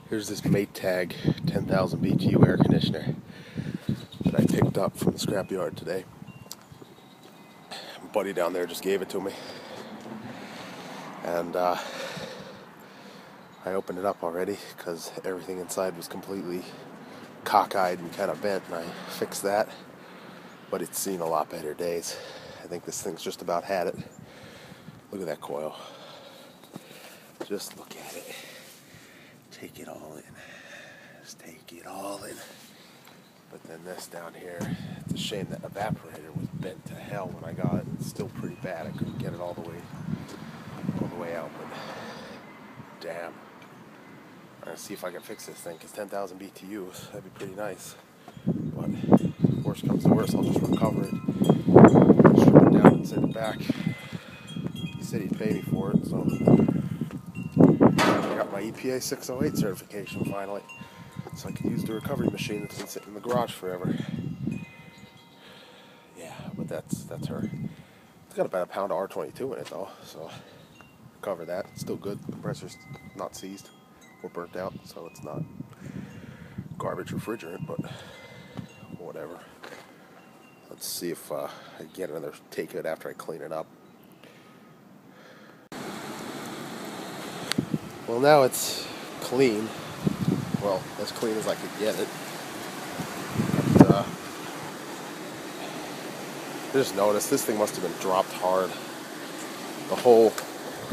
Here's this Maytag 10,000 BTU air conditioner that I picked up from the scrapyard today. My buddy down there just gave it to me, and I opened it up already because everything inside was completely cockeyed and kind of bent, and I fixed that, but it's seen a lot better days. I think this thing's just about had it. Look at that coil. Just look at it. Take it all in. Just take it all in. But then this down here, it's a shame that evaporator was bent to hell when I got it. It's still pretty bad. I couldn't get it all the way out, but damn. I'm gonna see if I can fix this thing, because 10,000 BTUs, that'd be pretty nice. But worst comes to worst, I'll just recover it, strip it down and send it back. He said he'd pay me for it, so I got my EPA 608 certification finally, so I can use the recovery machine that's been sitting in the garage forever. Yeah, but that's her. It's got about a pound of R22 in it though, so cover that. It's still good. The compressor's not seized or burnt out, so it's not garbage refrigerant, but whatever. Let's see if I can get another take of it after I clean it up. Well, now it's clean. Well, as clean as I could get it. But, I just noticed this thing must have been dropped hard. The whole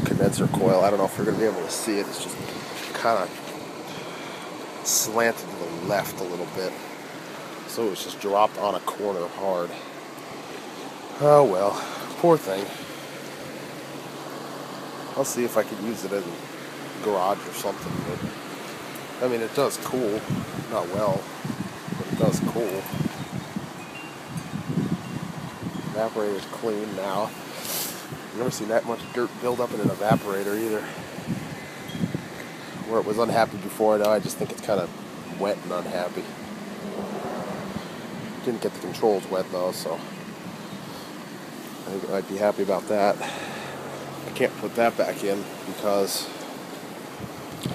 condenser coil, I don't know if you're going to be able to see it, it's just kind of slanted to the left a little bit. So it was just dropped on a corner hard. Oh well, poor thing. I'll see if I can use it in a garage or something. But, I mean, it does cool. Not well, but it does cool. Evaporator's clean now. I've never seen that much dirt build up in an evaporator either. Where it was unhappy before, now I just think it's kind of wet and unhappy. Didn't get the controls wet though, so I think I'd be happy about that. I can't put that back in because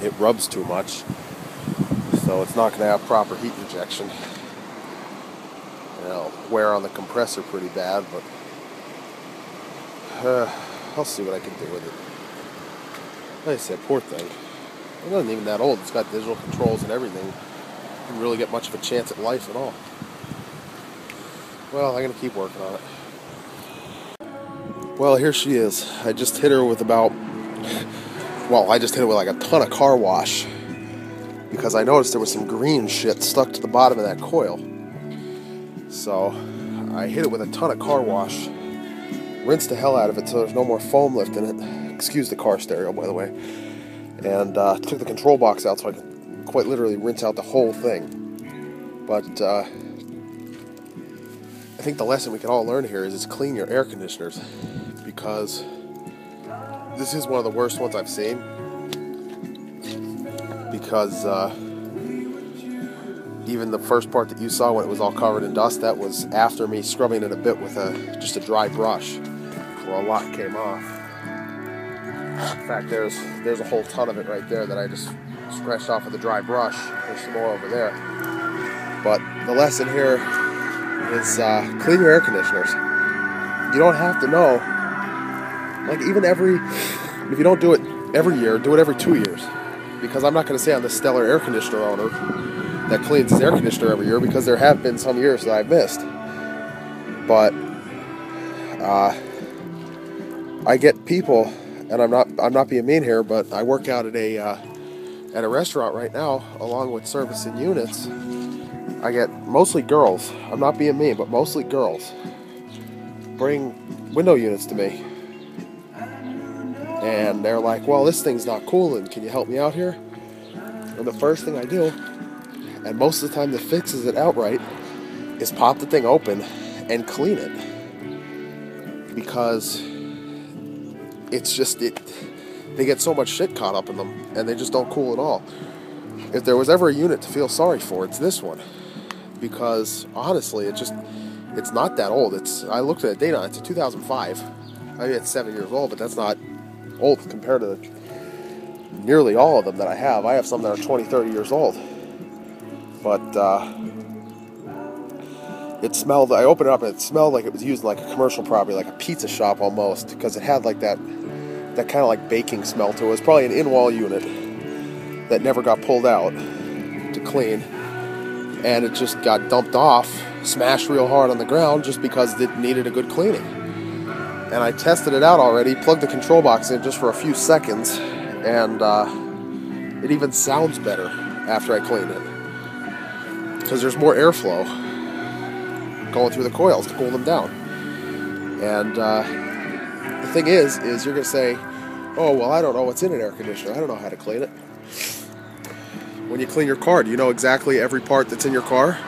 it rubs too much, so it's not going to have proper heat injection. It'll wear on the compressor pretty bad, but I'll see what I can do with it. Like I said, poor thing. It wasn't even that old. It's got digital controls and everything. Didn't really get much of a chance at life at all. Well, I'm going to keep working on it. Well, here she is. I just hit her with I just hit it with like a ton of car wash, because I noticed there was some green shit stuck to the bottom of that coil. So I hit it with a ton of car wash, rinsed the hell out of it so there's no more foam left in it. Excuse the car stereo, by the way. And took the control box out so I could quite literally rinse out the whole thing. But I think the lesson we can all learn here is clean your air conditioners, because this is one of the worst ones I've seen. Because even the first part that you saw when it was all covered in dust, that was after me scrubbing it a bit with just a dry brush, where a lot came off. In fact, there's a whole ton of it right there that I just scratched off with a dry brush. There's some more over there. But the lesson here is clean your air conditioners. You don't have to know. Like, if you don't do it every year, do it every 2 years. Because I'm not going to say I'm the stellar air conditioner owner that cleans his air conditioner every year, because there have been some years that I've missed. But I get people, and I'm not being mean here, but I work out at a restaurant right now, along with servicing units. I get mostly girls. I'm not being mean, but mostly girls bring window units to me, and they're like, "Well, this thing's not cool, and can you help me out here?" And the first thing I do, and most of the time that fixes it outright, is pop the thing open and clean it, because it's just they get so much shit caught up in them, and they just don't cool at all. If there was ever a unit to feel sorry for, it's this one, because honestly, it's not that old. I looked at the date on it. It's a 2005. I mean, it's 7 years old, but that's not old compared to nearly all of them that I have some that are 20, 30 years old. But it smelled, I opened it up and it smelled like it was used in like a commercial property, like a pizza shop almost, because it had like that kind of like baking smell to it. It was probably an in-wall unit that never got pulled out to clean, and it just got dumped off, smashed real hard on the ground just because it needed a good cleaning. And I tested it out already, plugged the control box in just for a few seconds, and it even sounds better after I clean it, because there's more airflow going through the coils to cool them down. And the thing is you're going to say, oh, well, I don't know what's in an air conditioner. I don't know how to clean it. When you clean your car, do you know exactly every part that's in your car?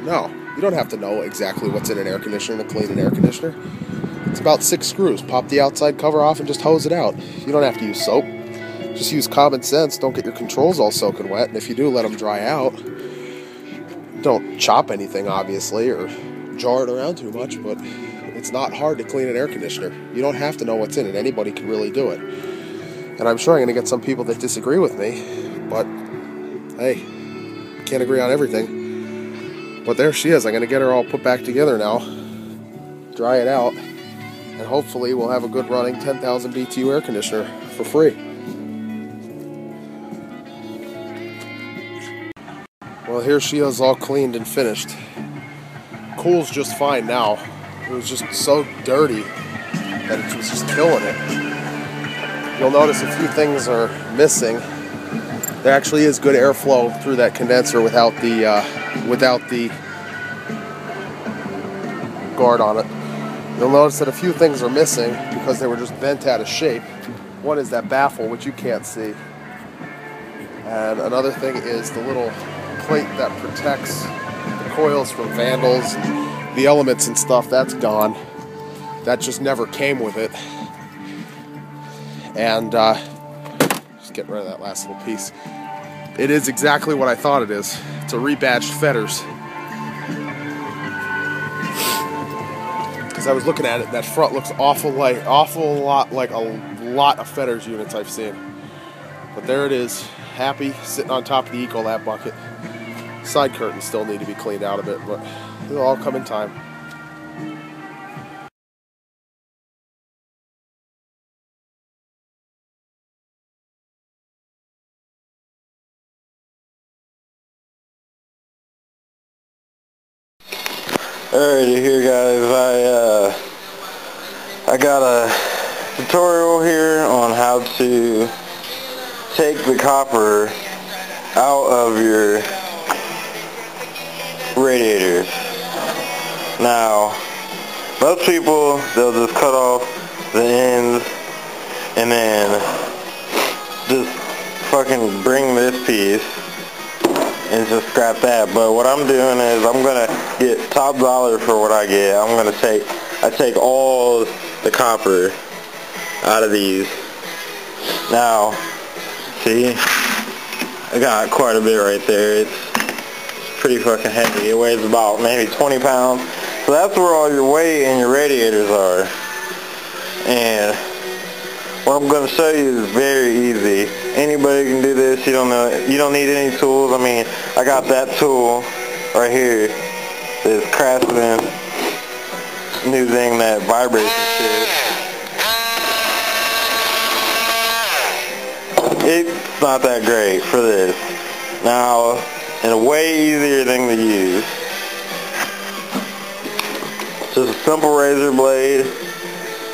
No. You don't have to know exactly what's in an air conditioner to clean an air conditioner. It's about 6 screws. Pop the outside cover off and just hose it out. You don't have to use soap. Just use common sense. Don't get your controls all soaking wet. And if you do, let them dry out. Don't chop anything, obviously, or jar it around too much, but it's not hard to clean an air conditioner. You don't have to know what's in it. Anybody can really do it. And I'm sure I'm going to get some people that disagree with me, but hey, can't agree on everything. But there she is. I'm going to get her all put back together now, dry it out, and hopefully we'll have a good running 10,000 BTU air conditioner for free. Well, here she is, all cleaned and finished. Cools just fine now. It was just so dirty that it was just killing it. You'll notice a few things are missing. There actually is good airflow through that condenser without the guard on it. You'll notice that a few things are missing because they were just bent out of shape. One is that baffle, which you can't see. And another thing is the little plate that protects the coils from vandals, the elements and stuff. That's gone. That just never came with it. And just getting rid of that last little piece. It is exactly what I thought it is. It's a rebadged fetters. Because I was looking at it, that front looks awful lot like a lot of fetters units I've seen. But there it is, happy, sitting on top of the Ecolab bucket. Side curtains still need to be cleaned out a bit, but it'll all come in time. Alrighty here guys, I got a tutorial here on how to take the copper out of your radiator. Now, most people, they'll just cut off the ends and then just fucking bring this piece and just scrap that. But what I'm doing is I'm gonna get top dollar for what I get. I take all the copper out of these. Now, see, I got quite a bit right there. It's pretty fucking heavy. It weighs about maybe 20 pounds. So that's where all your weight and your radiators are. And what I'm going to show you is very easy. Anybody can do this. You don't need any tools. I mean, I got that tool right here. This Craftsman new thing that vibrates and shit. It's not that great for this. Now, and a way easier thing to use. Just a simple razor blade.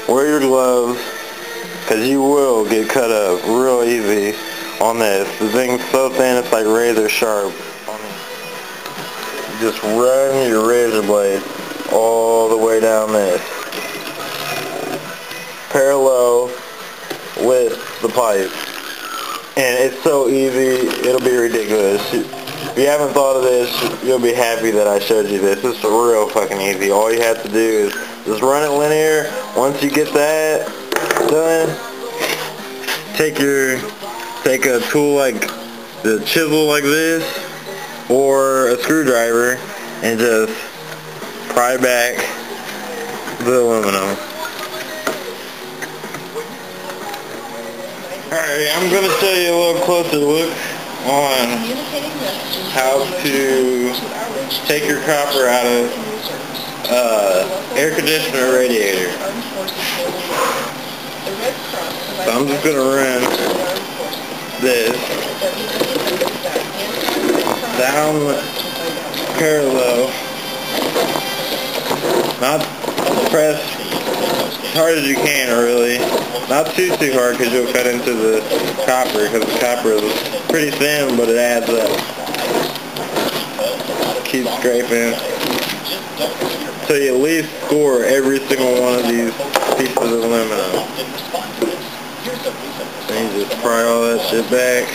Wear your gloves, because you will get cut up real easy on this. The thing's so thin it's like razor sharp. Just run your razor blade all the way down this, parallel with the pipe. And it's so easy, it'll be ridiculous. If you haven't thought of this, you'll be happy that I showed you this. It's real fucking easy. All you have to do is just run it linear. Once you get that done, take a tool like the chisel like this, or a screwdriver, and just pry back the aluminum. Alright. Alright, I'm going to show you a little closer look on how to take your copper out of air conditioner radiator. So I'm just going to run this down parallel, not press as hard as you can really, not too hard because you'll cut into the copper, because the copper is pretty thin but it adds up. Keep scraping so you at least score every single one of these pieces of aluminum. Then you just pry all that shit back.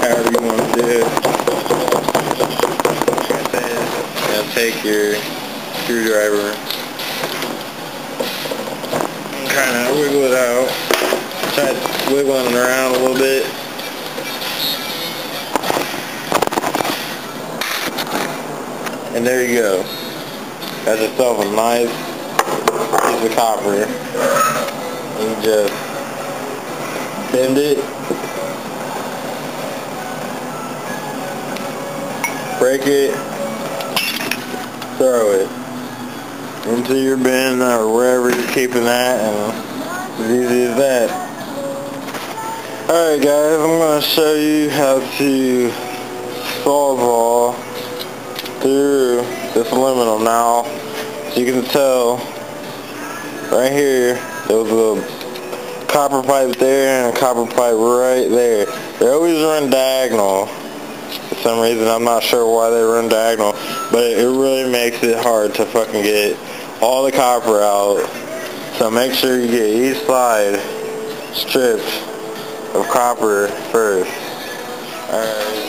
However you want to do it. Now take your screwdriver and kind of wiggle it out. Try wiggling it around a little bit. And there you go. Got yourself a nice piece of copper. And you just bend it, break it, throw it into your bin or wherever you're keeping that, and as easy as that. Alright guys, I'm going to show you how to sawzall through this aluminum. Now, as you can tell, right here, there was a copper pipe there and a copper pipe right there. They always run diagonal. For some reason, I'm not sure why they run diagonal, but it really makes it hard to fucking get all the copper out. So make sure you get each side stripped of copper first. Alright.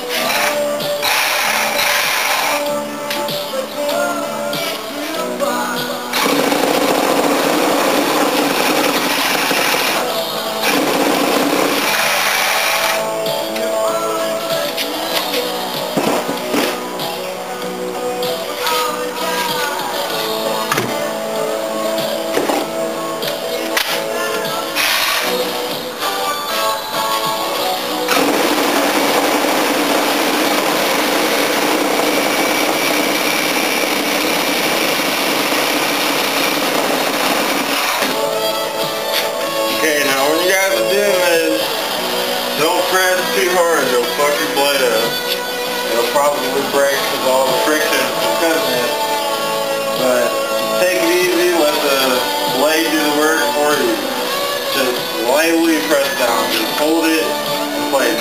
Okay, now when you guys are doing this, don't press too hard, it'll fuck your blade up. It'll probably break because all the friction is cutting it. But take it easy, let the blade do the work for you. Just lightly press down, just hold it in place.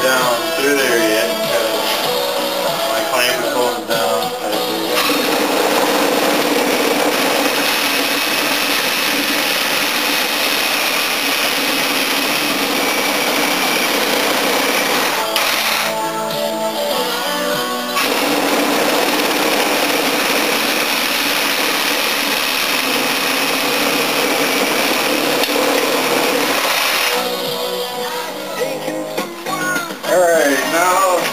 Down through there yet because my clamp is holding down. Alright, now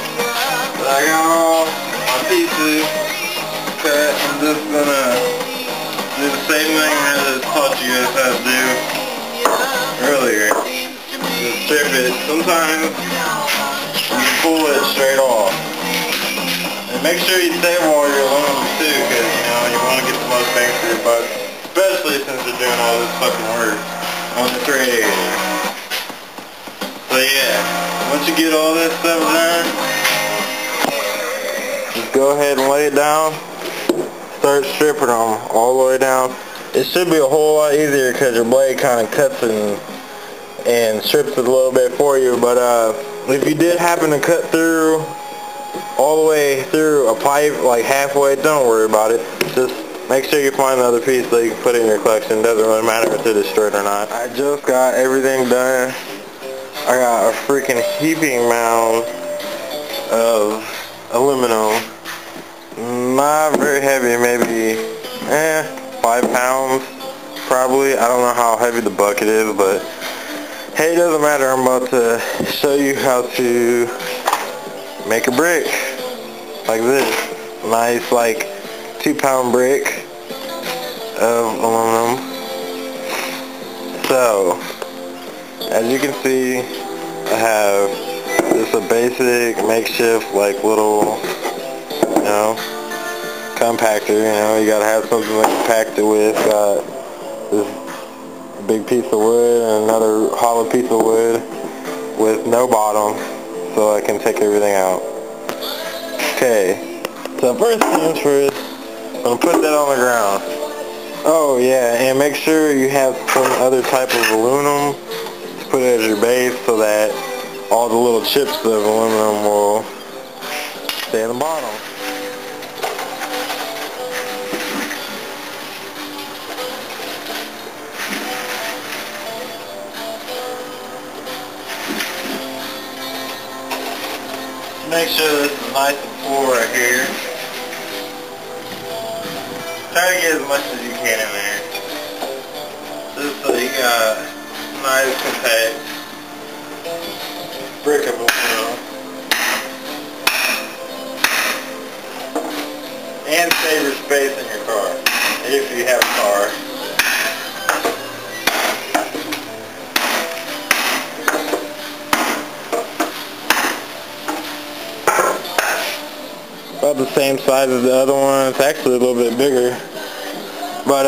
that I got all my pieces cut, I'm just gonna do the same thing I just taught you guys how to do earlier. Just strip it. Sometimes you can pull it straight off. And make sure you save all your aluminum too, because you want to get the most bang for your buck, especially since you're doing all this fucking work on this radiator. So yeah. Once you get all this stuff done, just go ahead and lay it down, start stripping them all the way down. It should be a whole lot easier because your blade kind of cuts and strips it a little bit for you, but if you did happen to cut through all the way through a pipe like halfway, don't worry about it. Just make sure you find the other piece that you can put in your collection. It doesn't really matter if it is straight or not. I just got everything done. I got a freaking heaping mound of aluminum. Not very heavy, maybe 5 pounds. probably. I don't know how heavy the bucket is, but hey, it doesn't matter. I'm about to show you how to make a brick like this. Nice, like 2-pound brick of aluminum. So, as you can see, I have just a basic makeshift, like little, you know, compactor. You know, you gotta have something to compact it with. Got this big piece of wood and another hollow piece of wood with no bottom, so I can take everything out. Okay, so first things first, I'm gonna put that on the ground. Oh yeah, and make sure you have some other type of aluminum to put as your base so that all the little chips of aluminum will stay in the bottom. Make sure this is nice and full right here. Try to get as much as you can in there. Just so you got nice compact brick of aluminum. And save your space in your car, if you have a car. About the same size as the other one. It's actually a little bit bigger. But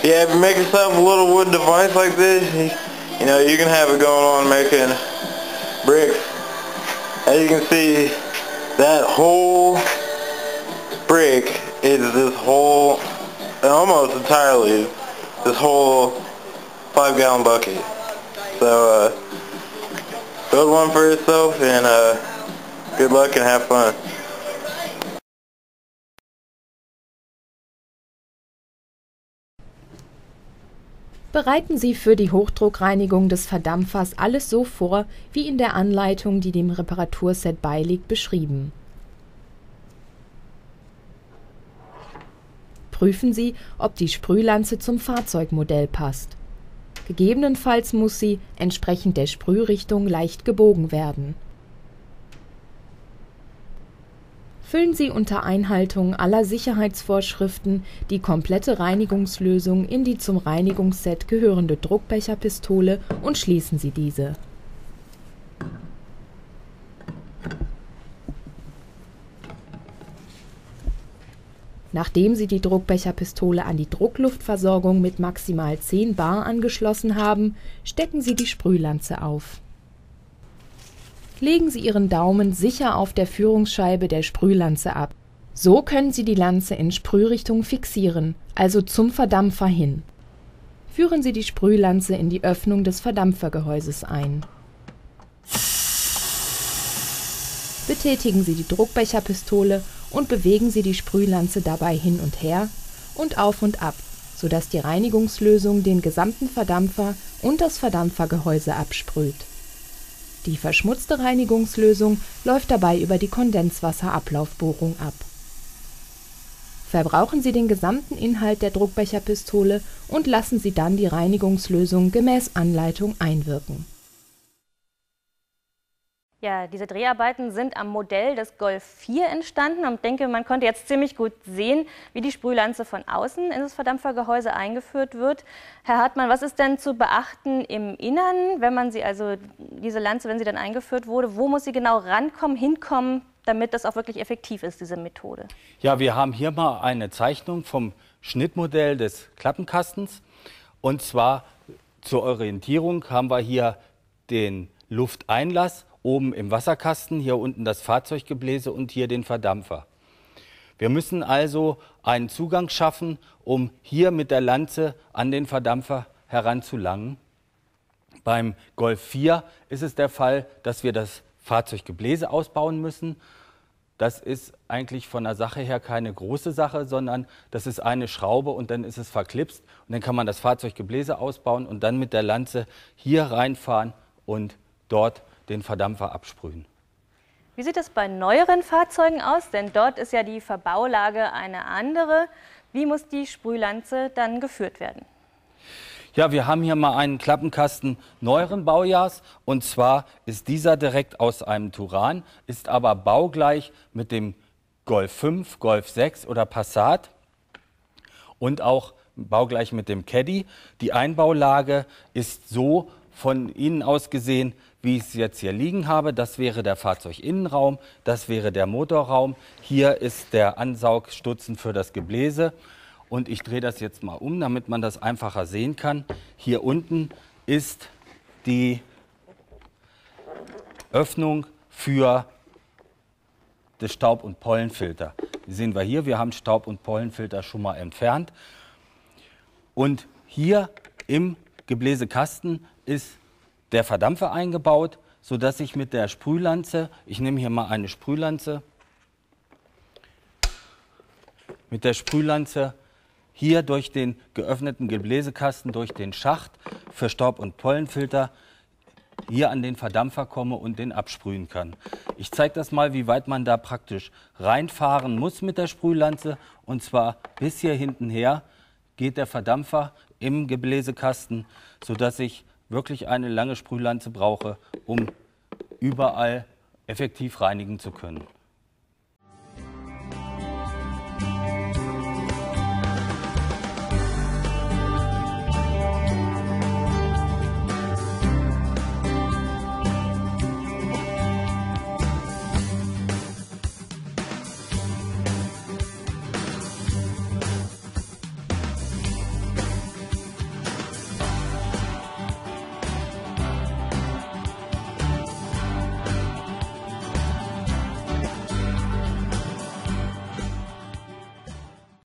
yeah, if you make yourself a little wood device like this, you know, you can have it going on making bricks. As you can see, that whole brick is this whole, almost entirely, this whole 5-gallon bucket. So build one for yourself, and good luck and have fun. Bereiten Sie für die Hochdruckreinigung des Verdampfers alles so vor, wie in der Anleitung, die dem Reparaturset beiliegt, beschrieben. Prüfen Sie, ob die Sprühlanze zum Fahrzeugmodell passt. Gegebenenfalls muss sie, entsprechend der Sprührichtung, leicht gebogen werden. Füllen Sie unter Einhaltung aller Sicherheitsvorschriften die komplette Reinigungslösung in die zum Reinigungsset gehörende Druckbecherpistole und schließen Sie diese. Nachdem Sie die Druckbecherpistole an die Druckluftversorgung mit maximal 10 bar angeschlossen haben, stecken Sie die Sprühlanze auf. Legen Sie Ihren Daumen sicher auf der Führungsscheibe der Sprühlanze ab. So können Sie die Lanze in Sprührichtung fixieren, also zum Verdampfer hin. Führen Sie die Sprühlanze in die Öffnung des Verdampfergehäuses ein. Betätigen Sie die Druckbecherpistole und bewegen Sie die Sprühlanze dabei hin und her und auf und ab, sodass die Reinigungslösung den gesamten Verdampfer und das Verdampfergehäuse absprüht. Die verschmutzte Reinigungslösung läuft dabei über die Kondenswasserablaufbohrung ab. Verbrauchen Sie den gesamten Inhalt der Druckbecherpistole und lassen Sie dann die Reinigungslösung gemäß Anleitung einwirken. Ja, diese Dreharbeiten sind am Modell des Golf 4 entstanden und ich denke, man konnte jetzt ziemlich gut sehen, wie die Sprühlanze von außen in das Verdampfergehäuse eingeführt wird. Herr Hartmann, was ist denn zu beachten im Innern, wenn man sie, also diese Lanze, wenn sie dann eingeführt wurde, wo muss sie genau rankommen, hinkommen, damit das auch wirklich effektiv ist, diese Methode? Ja, wir haben hier mal eine Zeichnung vom Schnittmodell des Klappenkastens. Und zwar zur Orientierung haben wir hier den Lufteinlass oben im Wasserkasten, hier unten das Fahrzeuggebläse und hier den Verdampfer. Wir müssen also einen Zugang schaffen, um hier mit der Lanze an den Verdampfer heranzulangen. Beim Golf 4 ist es der Fall, dass wir das Fahrzeuggebläse ausbauen müssen. Das ist eigentlich von der Sache her keine große Sache, sondern das ist eine Schraube und dann ist es verklipst. Und dann kann man das Fahrzeuggebläse ausbauen und dann mit der Lanze hier reinfahren und dort den Verdampfer absprühen. Wie sieht es bei neueren Fahrzeugen aus? Denn dort ist ja die Verbaulage eine andere. Wie muss die Sprühlanze dann geführt werden? Ja, wir haben hier mal einen Klappenkasten neueren Baujahrs und zwar ist dieser direkt aus einem Turan, ist aber baugleich mit dem Golf 5, Golf 6 oder Passat und auch baugleich mit dem Caddy. Die Einbaulage ist so von innen aus gesehen, wie ich es jetzt hier liegen habe. Das wäre der Fahrzeuginnenraum, das wäre der Motorraum. Hier ist der Ansaugstutzen für das Gebläse. Und ich drehe das jetzt mal um, damit man das einfacher sehen kann. Hier unten ist die Öffnung für den Staub- und Pollenfilter. Die sehen wir hier, wir haben Staub- und Pollenfilter schon mal entfernt. Und hier im Gebläsekasten ist der Verdampfer eingebaut, sodass ich mit der Sprühlanze, ich nehme hier mal eine Sprühlanze, mit der Sprühlanze hier durch den geöffneten Gebläsekasten, durch den Schacht für Staub- und Pollenfilter hier an den Verdampfer komme und den absprühen kann. Ich zeige das mal, wie weit man da praktisch reinfahren muss mit der Sprühlanze. Und zwar bis hier hinten her geht der Verdampfer im Gebläsekasten, sodass ich wirklich eine lange Sprühlanze brauche, um überall effektiv reinigen zu können.